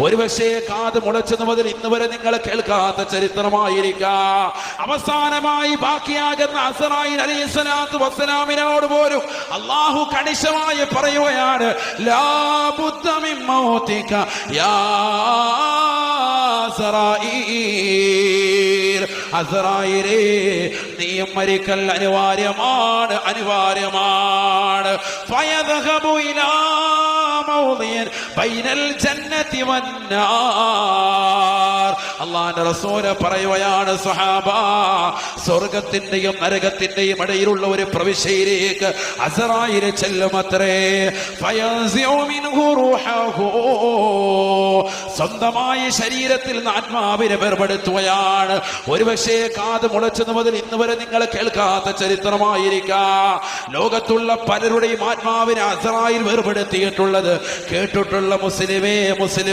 ഒരുപക്ഷേ കാത് മുളച്ചത് മുതൽ ഇന്ന് വരെ നിങ്ങൾ കേൾക്കാത്ത ചരിത്രമായിരിക്കാം. അവസാനമായി ബാക്കിയാകുന്ന അസ്റായീൽ അലൈഹിസ്സലാത്തു വസ്സലാമിനോട് പോലും അല്ലാഹു കണിശമായി പറയുകയാണ്, ലാ ബുദ്ദ മിൻ മൗതിക യാ അസ്റായീൽ. അസ്റായീലേ, നീ മരിക്കൽ അനിവാര്യമാണ്, അനിവാര്യമാണ്. ഫയദ്ഹബു ഇലാ മൗദിൻ ബൈനൽ ജന്നതി വന്നാർ. അല്ലാഹുവിന്റെ റസൂൽ പറയുകയാണ്, സ്വഹാബ, സ്വർഗ്ഗത്തിന്റെയും നരകത്തിന്റെയും ഇടയിലുള്ള ഒരു പ്രവിശ്യയിലേക്ക് അസ്റായീൽ ചെല്ലുമത്രേ. ഫയൻസിഉ മിൻഹു റൂഹഹു, സ്വന്തമായി ശരീരത്തിൽ നിന്ന് ആത്മാവിനെ വേർപെടുത്തുകയാണ്. ഒരുപക്ഷേ കാത് മുളച്ചത് മുതൽ ഇന്ന് വരെ നിങ്ങൾ കേൾക്കാത്ത ചരിത്രമായിരിക്കാം. ലോകത്തുള്ള പലരുടെയും ആത്മാവിനെ അസ്റായീൽ വേർപെടുത്തിയിട്ടുള്ളത് കേട്ടിട്ടുള്ള മുസ്ലിമേ, മുസ്ലിം